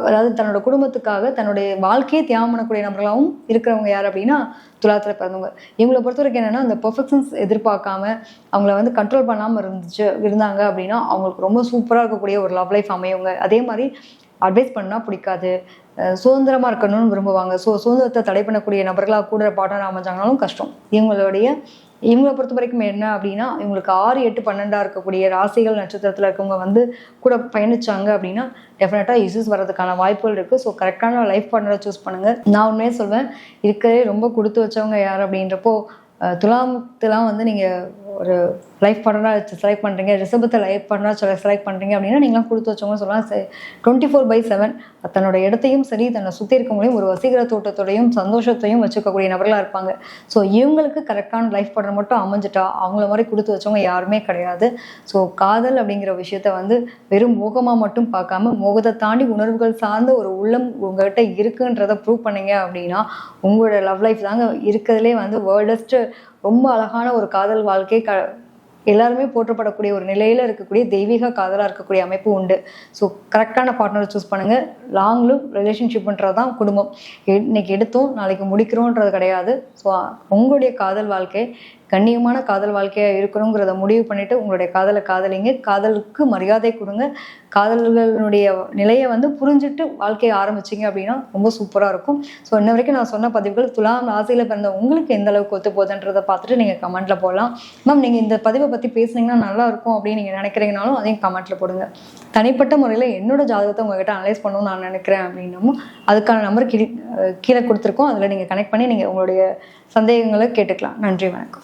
அதாவது தன்னோட குடும்பத்துக்காக தன்னுடைய வாழ்க்கையை தியாகம் பண்ணக்கூடிய நபர்களாகவும் இருக்கிறவங்க யார் அப்படின்னா துலாத்தில் பிறந்தவங்க. இவங்களை பொறுத்த வரைக்கும் என்னென்னா அந்த பெர்ஃபெக்ஷன்ஸ் எதிர்பார்க்காம அவங்கள வந்து கண்ட்ரோல் பண்ணாமல் இருந்தாங்க அப்படின்னா அவங்களுக்கு ரொம்ப சூப்பராக இருக்கக்கூடிய ஒரு லவ் லைஃப் அமையுங்க. அதே மாதிரி அட்வைஸ் பண்ணால் பிடிக்காது, சுதந்திரமாக இருக்கணும்னு விரும்புவாங்க. சுதந்திரத்தை தடை பண்ணக்கூடிய நபர்களாக கூட பார்ட்னர் அமைஞ்சாங்கனாலும் கஷ்டம். இவங்களை பொறுத்த வரைக்கும் என்ன அப்படின்னா இவங்களுக்கு 6, 8, 12 இருக்கக்கூடிய ராசிகள் நட்சத்திரத்தில் இருக்கவங்க வந்து கூட பயணிச்சாங்க அப்படின்னா டெஃபினட்டாக இஷ்யூஸ் வர்றதுக்கான வாய்ப்புகள் இருக்குது. ஸோ கரெக்டான லைஃப் பார்ட்னரை சூஸ் பண்ணுங்கள். நான் உண்மையே சொல்வேன், இருக்கிறதே ரொம்ப கொடுத்து வச்சவங்க யார் அப்படின்றப்போ துலாமத்தெலாம் வந்து நீங்கள் ஒரு லைஃப் பார்ட்னராக செலக்ட் பண்ணுறீங்க, ரிஷபத்தை லைஃப் பார்ட்னராக செலக்ட் பண்ணுறீங்க அப்படின்னா நீங்களாம் கொடுத்து வச்சவங்க சொல்லலாம். 24/7 தன்னோட இடத்தையும் சரி தன்னை சுற்றி இருக்கவங்களையும் ஒரு வசீகர தோட்டத்தோடையும் சந்தோஷத்தையும் வச்சுக்கக்கூடிய நபர்களாக இருப்பாங்க. ஸோ இவங்களுக்கு கரெக்டான லைஃப் பார்ட்னர் மட்டும் அமைஞ்சிட்டா அவங்கள மாதிரி கொடுத்து வச்சவங்க யாருமே கிடையாது. ஸோ காதல் அப்படிங்கிற விஷயத்த வந்து வெறும் மோகமாக மட்டும் பார்க்காம மோகத்தை தாண்டி உணர்வுகள் சார்ந்த ஒரு உள்ளம் உங்கள்கிட்ட இருக்குன்றதை ப்ரூவ் பண்ணீங்க அப்படின்னா உங்களோட லவ் லைஃப் தாங்க இருக்கிறதுலே வந்து வேர்ல்டஸ்ட் ரொம்ப அழகான ஒரு காதல் வாழ்க்கை எல்லாருமே போற்றப்படக்கூடிய ஒரு நிலையில் இருக்கக்கூடிய தெய்வீக காதலாக இருக்கக்கூடிய அமைப்பு உண்டு. ஸோ கரெக்டான பார்ட்னரை சூஸ் பண்ணுங்கள். லாங் லிவ் ரிலேஷன்ஷிப்ன்றது தான் குடும்பம். இன்னைக்கு எடுத்தோம் நாளைக்கு முடிக்கிறோன்றது கிடையாது. ஸோ உங்களுடைய காதல் வாழ்க்கை கண்ணியமான காதல் வாழ்க்கையாக இருக்கணுங்கிறத முடிவு பண்ணிவிட்டு உங்களுடைய காதலை காதலிங்க. காதலுக்கு மரியாதை கொடுங்க. காதல்களுடைய நிலையை வந்து புரிஞ்சுட்டு வாழ்க்கையை ஆரம்பிச்சிங்க அப்படின்னா ரொம்ப சூப்பராக இருக்கும். ஸோ இன்ன வரைக்கும் நான் சொன்ன பதிவுகள் துலாம் ராசியில் பிறந்த உங்களுக்கு எந்த அளவுக்கு ஒத்து போகுதுன்றதை பார்த்துட்டு நீங்கள் கமெண்ட்டில் போடலாம். மேம் நீங்கள் இந்த பதிவை பற்றி பேசுனீங்கன்னா நல்லா இருக்கும் அப்படின்னு நீங்கள் நினைக்கிறீங்கனாலும் அதையும் கமெண்ட்டில் போடுங்க. தனிப்பட்ட முறையில் என்னோட ஜாதகத்தை உங்கள்கிட்ட அனலைஸ் பண்ணணும்னு நான் நினைக்கிறேன் அப்படின்னமும் அதுக்கான நம்பர் கீழே கொடுத்துருக்கோம். அதில் நீங்கள் கனெக்ட் பண்ணி நீங்கள் உங்களுடைய சந்தேகங்களை கேட்டுக்கலாம். நன்றி, வணக்கம்.